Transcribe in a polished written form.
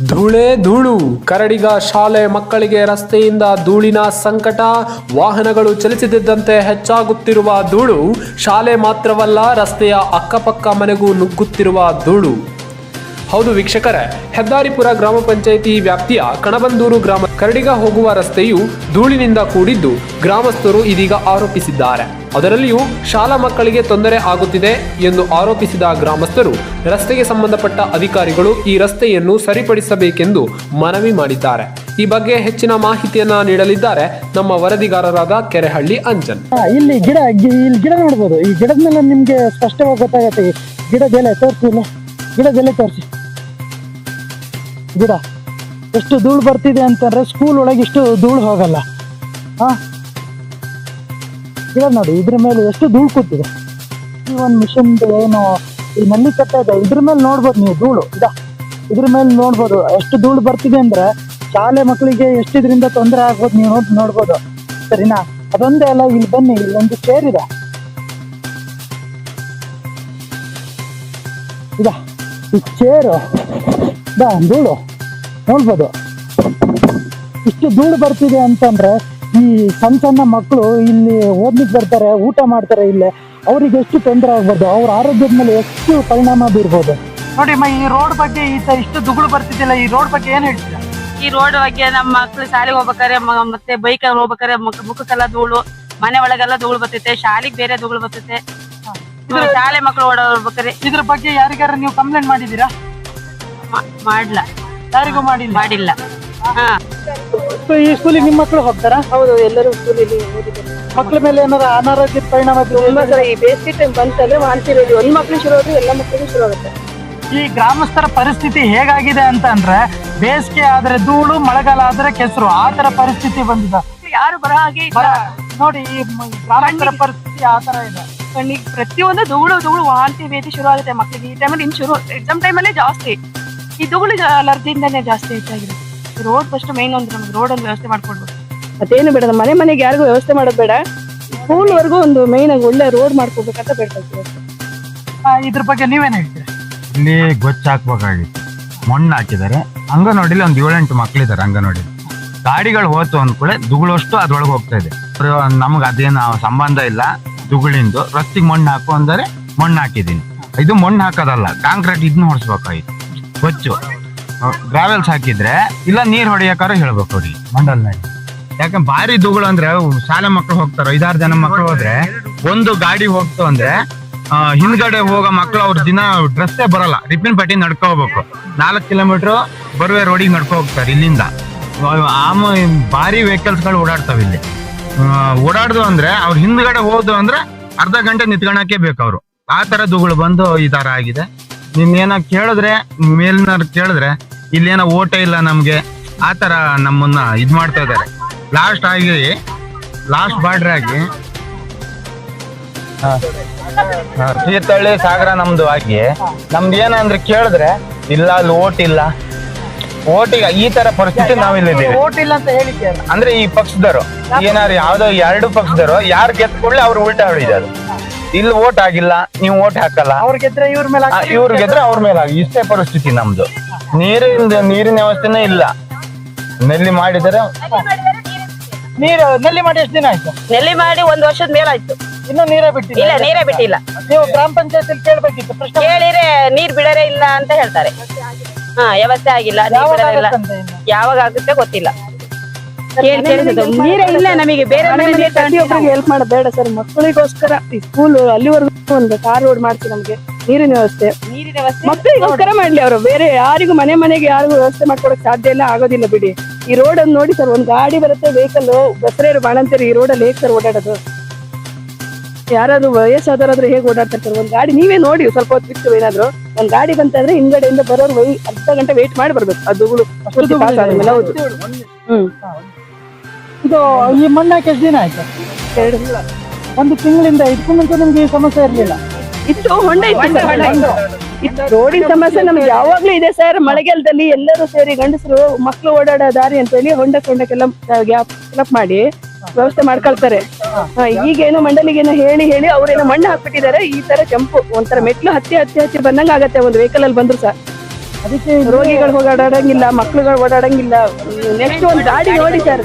ಧೂಳೇ ಧೂಳು. ಕರಡಿಗ ಶಾಲೆ ಮಕ್ಕಳಿಗೆ ರಸ್ತೆಯಿಂದ ಧೂಳಿನ ಸಂಕಟ. ವಾಹನಗಳು ಚಲಿಸುತ್ತಿದ್ದಂತೆ ಹೆಚ್ಚಾಗುತ್ತಿರುವ ಧೂಳು ಶಾಲೆ ಮಾತ್ರವಲ್ಲ, ರಸ್ತೆಯ ಅಕ್ಕಪಕ್ಕ ಮನೆಗೂ ನುಗ್ಗುತ್ತಿರುವ ಧೂಳು. ಹೌದು ವೀಕ್ಷಕರೇ, ಹೆದ್ದಾರಿಪುರ ಗ್ರಾಮ ಪಂಚಾಯಿತಿ ವ್ಯಾಪ್ತಿಯ ಕಣಬಂದೂರು ಗ್ರಾಮ ಕರಡಿಗ ಹೋಗುವ ರಸ್ತೆಯು ಧೂಳಿನಿಂದ ಕೂಡಿದ್ದು ಗ್ರಾಮಸ್ಥರು ಇದೀಗ ಆರೋಪಿಸಿದ್ದಾರೆ. ಅದರಲ್ಲಿಯೂ ಶಾಲಾ ಮಕ್ಕಳಿಗೆ ತೊಂದರೆ ಆಗುತ್ತಿದೆ ಎಂದು ಆರೋಪಿಸಿದ ಗ್ರಾಮಸ್ಥರು ರಸ್ತೆಗೆ ಸಂಬಂಧಪಟ್ಟ ಅಧಿಕಾರಿಗಳು ಈ ರಸ್ತೆಯನ್ನು ಸರಿಪಡಿಸಬೇಕೆಂದು ಮನವಿ ಮಾಡಿದ್ದಾರೆ. ಈ ಬಗ್ಗೆ ಹೆಚ್ಚಿನ ಮಾಹಿತಿಯನ್ನ ನೀಡಲಿದ್ದಾರೆ ನಮ್ಮ ವರದಿಗಾರರಾದ ಕೆರೆಹಳ್ಳಿ ಅಂಜನ್. ಇಲ್ಲಿ ಗಿಡ ನೋಡ್ಬೋದು. ಈ ಗಿಡದ ಮೇಲೆ ನಿಮ್ಗೆ ಸ್ಪಷ್ಟವಾಗಿ ಗೊತ್ತಾಗತ್ತೆ. ಗಿಡದೆಲೆ ತೋರಿಸಿಲ್ಲ, ಗಿಡದೆಲೆ ತೋರಿಸಿ. ಗಿಡ ಎಷ್ಟು ಧೂಳು ಬರ್ತಿದೆ ಅಂತಂದ್ರೆ ಸ್ಕೂಲ್ ಒಳಗೆ ಇಷ್ಟು ಧೂಳು ಹೋಗಲ್ಲ. ಗಿಡ ನೋಡಿ, ಇದ್ರ ಮೇಲೆ ಎಷ್ಟು ಧೂಳು ಕೂತಿದೆ. ಈ ಒಂದು ಮಿಷನ್ ಏನು ಈ ನಲ್ಲಿ ಕಟ್ಟ ಇದೆ, ಇದ್ರ ಮೇಲೆ ನೋಡ್ಬೋದು ನೀವು ಧೂಳು. ಇದ್ರ ಮೇಲೆ ನೋಡ್ಬೋದು ಎಷ್ಟು ಧೂಳು ಬರ್ತಿದೆ ಅಂದ್ರೆ ಶಾಲೆ ಮಕ್ಕಳಿಗೆ ಎಷ್ಟು ಇದರಿಂದ ತೊಂದರೆ ಆಗ್ಬೋದು ನೀವು ನೋಡ್ಬೋದು. ಸರಿನಾ? ಅದೊಂದೇ ಅಲ್ಲ, ಇಲ್ಲಿ ಬನ್ನಿ, ಇಲ್ಲಿ ಒಂದು ಚೇರ್ ಇದೆ. ಈ ಚೇರು ಧೂಳು ನೋಡ್ಬೋದು. ಇಷ್ಟು ಧೂಳು ಬರ್ತಿದೆ ಅಂತಂದ್ರೆ ಈ ಸಣ್ಣ ಸಣ್ಣ ಮಕ್ಕಳು ಇಲ್ಲಿ ಓದ್ಲಿಕ್ಕೆ ಬರ್ತಾರೆ, ಊಟ ಮಾಡ್ತಾರೆ, ಇಲ್ಲೇ ಅವ್ರಿಗೆ ಎಷ್ಟು ತೊಂದರೆ ಆಗ್ಬಾರ್ದು, ಅವ್ರ ಆರೋಗ್ಯದ ಮೇಲೆ ಎಷ್ಟು ಪರಿಣಾಮ ಬೀರ್ಬೋದು. ನೋಡಿ ಈ ರೋಡ್ ಬಗ್ಗೆ ಇಷ್ಟು ಧೂಳು ಬರ್ತಿದ್ದಿಲ್ಲ, ಈ ರೋಡ್ ಬಗ್ಗೆ ಏನ್ ಹೇಳ್ತೀರಾ? ಈ ರೋಡ್ ಬಗ್ಗೆ ನಮ್ಮ ಮಕ್ಳು ಶಾಲೆಗೆ ಹೋಗ್ಬೇಕಾರೆ ಮತ್ತೆ ಬೈಕ್ ಹೋಗ್ಬೇಕಾರೆ ಮುಖಕ್ಕೆಲ್ಲ ಧೂಳು, ಮನೆ ಒಳಗೆಲ್ಲ ಧೂಳು ಬರ್ತೈತೆ, ಶಾಲೆಗೆ ಬೇರೆ ಧೂಳು ಬರ್ತೈತೆ. ಶಾಲೆ ಮಕ್ಕಳು ಓಡಾಡ್ಬೇಕಾರೆ ಇದ್ರ ಬಗ್ಗೆ ಯಾರಿಗಾರ ನೀವು ಕಂಪ್ಲೇಂಟ್ ಮಾಡಿದೀರಾ? ಮಾಡ್ಲ, ಯಾರಿಗೂ ಮಾಡಿಲ್ಲ. ಈ ಸ್ಕೂಲಿಗೆ ನಿಮ್ಮ ಮಕ್ಕಳು ಹೋಗ್ತಾರಾ? ಹೌದು, ಎಲ್ಲರೂ ಸ್ಕೂಲಲ್ಲಿ ಓದಿದ್ದಾರೆ. ಮಕ್ಕಳ ಮೇಲೆ ಏನಾರ ಅನಾರೋಗ್ಯದ ಪರಿಣಾಮ ತುಂಬಾ ಸಲ ಈ ಬೇಸಿಗೆ ಟೈಮ್ ಬಂತಂದ್ರೆ ವಾಂತಿ ರೆಡಿ ಒಂದ್ ಮಕ್ಳು ಶುರು ಆದ್ರೆ ಎಲ್ಲ ಮಕ್ಕಳಿಗೂ ಶುರು ಆಗುತ್ತೆ. ಈ ಗ್ರಾಮಸ್ಥರ ಪರಿಸ್ಥಿತಿ ಹೇಗಾಗಿದೆ ಅಂತ ಅಂದ್ರೆ ಬೇಸಿಗೆ ಆದ್ರೆ ಧೂಳು, ಮಳೆಗಾಲ ಆದ್ರೆ ಕೆಸರು, ಆ ತರ ಪರಿಸ್ಥಿತಿ ಬಂದಿದೆ. ಯಾರು ಬರೋ ಹಾಗೆ ನೋಡಿ, ಈ ಗ್ರಾಮಸ್ಥರ ಪರಿಸ್ಥಿತಿ ಆ ತರ ಇದೆ. ಕಣ್ಣಿಗೆ ಪ್ರತಿಯೊಂದು ಧೂಳು ವಾಂತಿ ಭೇದಿ ಶುರು ಆಗುತ್ತೆ ಮಕ್ಕಳಿಗೆ. ಈ ಟೈಮಲ್ಲಿ ಇನ್ನು ಶುರು ಎಕ್ಸಾಮ್ ಟೈಮಲ್ಲೇ ಜಾಸ್ತಿ ಈ ಧೂಳು ಅಲರ್ಜಿಯಿಂದನೇ ಜಾಸ್ತಿ ಹೆಚ್ಚಾಗಿದೆ. ರೋಡ್ ಫಸ್ಟ್ ಮೈನ್ ಒಂದು ನಮ್ಗೆ ರೋಡ್ ಒಂದು ವ್ಯವಸ್ಥೆ ಮಾಡ್ಕೊಡ್ಬೇಕು. ಮತ್ತೇನು ಬೇಡ, ಮನೆಗೆ ಯಾರಿಗೂ ವ್ಯವಸ್ಥೆ ಮಾಡೋದು ಬೇಡ, ಸ್ಕೂಲ್ ವರ್ಗು ಒಂದು ಮೈನ್ ಆಗಿ ಒಳ್ಳೆ ರೋಡ್ ಮಾಡ್ಕೋಬೇಕಂತ ಬೇಡ್ಕೊಳ್ತೀವಿ. ಇದ್ರ ಬಗ್ಗೆ ನೀವೇನ್ ಹೇಳ್ತೀರಿ? ಇಲ್ಲಿ ಗೊಚ್ಚ ಹಾಕ್ಬೇಕಾಗಿತ್ತು, ಮಣ್ಣು ಹಾಕಿದ್ದಾರೆ. ಅಂಗನವಾಡಿಲಿ ಒಂದು 7-8 ಮಕ್ಳಿದ್ದಾರೆ. ಅಂಗನವಾಡಿ ಗಾಡಿಗಳು ಹೋತು ಅಂದ್ಕೂಳೆ ದುಗುಳಷ್ಟು ಅದ್ರೊಳಗೆ ಹೋಗ್ತಾ ಇದೆ. ನಮ್ಗೆ ಅದೇನು ಸಂಬಂಧ ಇಲ್ಲ ದುಗುಳಿಂದು. ರಸ್ತೆಗೆ ಮಣ್ಣು ಹಾಕು ಅಂದರೆ ಮಣ್ಣು ಹಾಕಿದೀನಿ. ಇದು ಮಣ್ಣು ಹಾಕೋದಲ್ಲ, ಕಾಂಕ್ರೀಟ್ ಇದನ್ನ ಹೊಡ್ಸ್ಬೇಕಾಗಿತ್ತು. ಗೊಚ್ಚು ಗ್ರಾವೆಲ್ಸ್ ಹಾಕಿದ್ರೆ ಇಲ್ಲ ನೀರ್ ಹೊಡಿಯಕಾರ ಹೇಳ್ಬೇಕು ಅವ್ರಿಗೆ ಮಂಡಲ್ನಾಗ. ಯಾಕಂದ್ರೆ ಭಾರಿ ಧೂಳು ಅಂದ್ರೆ ಶಾಲೆ ಮಕ್ಳು ಹೋಗ್ತಾರ, 5-6 ಜನ ಮಕ್ಳು ಹೋದ್ರೆ ಒಂದು ಗಾಡಿ ಹೋಗ್ತು ಅಂದ್ರೆ ಹಿಂದ್ಗಡೆ ಹೋಗೋ ಮಕ್ಳು ಅವ್ರ ದಿನ ಡ್ರೆಸ್ಸೇ ಬರಲ್ಲ, ರಿಪಿನ್ ಪಟ್ಟಿ ನಡ್ಕೊ ಹೋಗ್ಬೇಕು. 4 ಕಿಲೋಮೀಟರ್ ಬರುವೆ ರೋಡಿಗೆ ನಡ್ಕೊ ಹೋಗ್ತಾರೆ. ಇಲ್ಲಿಂದ ಭಾರಿ ವೆಹಿಕಲ್ಸ್ಗಳು ಓಡಾಡ್ತಾವ. ಇಲ್ಲಿ ಓಡಾಡ್ದು ಅಂದ್ರೆ ಅವ್ರ ಹಿಂದ್ಗಡೆ ಹೋದು ಅಂದ್ರೆ ಅರ್ಧ ಗಂಟೆ ನಿಂತ್ಕೊಳಕ್ಕೆ ಬೇಕು ಅವ್ರು. ಆ ತರ ಧೂಳು ಬಂದು ಈ ತರ ಆಗಿದೆ. ನಿಮ್ಗೇನ ಕೇಳಿದ್ರೆ ಮೇಲಿನ ಕೇಳಿದ್ರೆ ಇಲ್ಲೇನೋ ಓಟ ಇಲ್ಲ ನಮ್ಗೆ, ಆ ತರ ನಮ್ಮನ್ನ ಇದ್ ಮಾಡ್ತಾ ಇದಾರೆ. ಲಾಸ್ಟ್ ಬಾರ್ಡರ್ ಆಗಿ ತೀರ್ಥಹಳ್ಳಿ ಸಾಗರ ನಮ್ದು ಆಗಿ ನಮ್ದು ಏನಂದ್ರೆ ಕೇಳಿದ್ರೆ ಇಲ್ಲ ಅಲ್ಲಿ ಓಟ್ ಇಲ್ಲ, ಓಟಿಗೆ ಈ ತರ ಪರಿಸ್ಥಿತಿ ನಾವಿಲ್ಲಿದ್ದೀವಿ. ಓಟ್ ಇಲ್ಲ ಅಂತ ಹೇಳಿದ್ದೆ ಅಂದ್ರೆ ಈ ಪಕ್ಷದವರು ಏನಾರು ಯಾವ್ದೋ 2 ಪಕ್ಷದವರು ಯಾರು ಗೆದ್ಕೊಳ್ಳಿ ಅವ್ರು ಉಲ್ಟಾ ಹೊಡಿದಾರು. ಇಲ್ಲಿ ಓಟ್ ಆಗಿಲ್ಲ, ನೀವು ಓಟ್ ಹಾಕಲ್ಲ, ಅವ್ರ ಗೆದ್ರೆ ಇವ್ರ ಮೇಲೆ, ಇವ್ರು ಗೆದ್ರೆ ಅವ್ರ ಮೇಲೆ ಆಗಿ. ಇಷ್ಟೇ ಪರಿಸ್ಥಿತಿ ನಮ್ದು. ನೀರಿನ ವ್ಯವಸ್ಥೆನೇ ಇಲ್ಲ. ನೆಲ್ಲಿ ಮಾಡಿದರೆ ನಲ್ಲಿ ಮಾಡಿ ಎಷ್ಟು ದಿನ ಆಯ್ತು? ನೆಲ್ಲಿ ಮಾಡಿ 1 ವರ್ಷದ ಮೇಲಾಯ್ತು, ಇನ್ನೂ ನೀರೇ ಬಿಟ್ಟಿಲ್ಲ. ಇಲ್ಲ ನೀರೇ ಬಿಟ್ಟಿಲ್ಲ. ನೀವು ಗ್ರಾಮ ಪಂಚಾಯತ್ ಕೇಳ್ಬೇಕಿತ್ತು, ಪ್ರಶ್ನೆ ಕೇಳಿದ್ರೆ ನೀರ್ ಬಿಡರೇ ಇಲ್ಲ ಅಂತ ಹೇಳ್ತಾರೆ. ವ್ಯವಸ್ಥೆ ಆಗಿಲ್ಲ, ನೀರ್ ಬಿಡರೇ ಇಲ್ಲ. ಯಾವಾಗ ಆಗುತ್ತೆ ಗೊತ್ತಿಲ್ಲ. ನೀರೇ ಇಲ್ಲ ನಮಗೆ. ಬೇರೆ ಪ್ರತಿಯೊಬ್ಬರಿಗೆ ಹೆಲ್ಪ್ ಮಾಡೋದು ಬೇಡ ಸರ್, ಮಕ್ಕಳಿಗೋಸ್ಕರ ಈ ಸ್ಕೂಲ್ ಅಲ್ಲಿವರೆಗೂ ಒಂದು ಕಾರ್ ರೋಡ್ ಮಾಡ್ಸಿ, ನಮ್ಗೆ ನೀರಿನ ವ್ಯವಸ್ಥೆ ಮಕ್ಕಳಿಗೋಸ್ಕರ ಮಾಡ್ಲಿ. ಅವರು ಬೇರೆ ಯಾರಿಗೂ ಮನೆಗೆ ಯಾರಿಗೂ ವ್ಯವಸ್ಥೆ ಮಾಡ್ಕೊಡಕ್ ಸಾಧ್ಯ ಇಲ್ಲ, ಆಗೋದಿಲ್ಲ ಬಿಡಿ. ಈ ರೋಡ್ ಅನ್ನು ನೋಡಿ ಸರ್, ಒಂದ್ ಗಾಡಿ ಬರುತ್ತೆ, ವೆಹಿಕಲ್ ಬಸರೇರು ಬಾಣಂತೀರಿ, ಈ ರೋಡಲ್ಲಿ ಹೇಗ್ ಸರ್ ಓಡಾಡೋದು? ಯಾರಾದ್ರೂ ವಯಸ್ಸಾದವರಾದ್ರೂ ಹೇಗೆ ಓಡಾಡ್ತಾರೆ ಸರ್? ಒಂದ್ ಗಾಡಿ ನೀವೇ ನೋಡಿ, ಸ್ವಲ್ಪ ಹೊತ್ತು ಬಿಟ್ಟು ಏನಾದ್ರು ಒಂದ್ ಗಾಡಿ ಬಂತಂದ್ರೆ ಹಿಂದ್ಗಡೆಯಿಂದ ಬರೋರು ಅರ್ಧ ಗಂಟೆ ವೇಟ್ ಮಾಡಿ ಬರ್ಬೇಕು. ಅದು ಪಾಸ್ ಆದ್ಮೇಲೆ. ಹೌದು. ಇದು ಈ ಮಣ್ಣು ಹಾಕಿ ಎಷ್ಟು ದಿನ ಆಯ್ತು? 1 ತಿಂಗಳಿಂದ. ಇದಕ್ಕೂ ಮುಂಚೆ ನಿಮ್ಗೆ ಈ ಸಮಸ್ಯೆ ಇರ್ಲಿಲ್ಲ? ಇತ್ತು, ಹೊಂಡ ಇತ್ತು. ರೋಡಿನ ಸಮಸ್ಯೆ ನಮ್ಗೆ ಯಾವಾಗ್ಲೂ ಇದೆ ಸರ್. ಮಳೆಗಾಲದಲ್ಲಿ ಎಲ್ಲರೂ ಸೇರಿ ಗಂಡಸರು ಮಕ್ಕಳು ಓಡಾಡೋ ದಾರಿ ಅಂತ ಹೇಳಿ ಹೊಂಡಕ್ಕೆಲ್ಲ ಗ್ಯಾಪ್ ಫಿಲಪ್ ಮಾಡಿ ವ್ಯವಸ್ಥೆ ಮಾಡ್ಕೊಳ್ತಾರೆ. ಈಗೇನು ಮಂಡಳಿಗೇನೋ ಹೇಳಿ ಅವ್ರೇನೋ ಮಣ್ಣು ಹಾಕ್ಬಿಟ್ಟಿದ್ದಾರೆ. ಈ ತರ ಕೆಂಪು ಒಂಥರ ಮೆಟ್ಲು ಹತ್ತಿ ಬಂದಂಗ ಆಗತ್ತೆ ಒಂದು ವೆಹಿಕಲ್ ಅಲ್ಲಿ ಬಂದ್ರು ಸರ್. ಅದಕ್ಕೆ ರೋಗಿಗಳು ಓಡಾಡಂಗಿಲ್ಲ, ಮಕ್ಳುಗಳು ಓಡಾಡಂಗಿಲ್ಲ. ನೆಕ್ಸ್ಟ್ ಒಂದು ಗಾಡಿ ನೋಡಿ ಸರ್,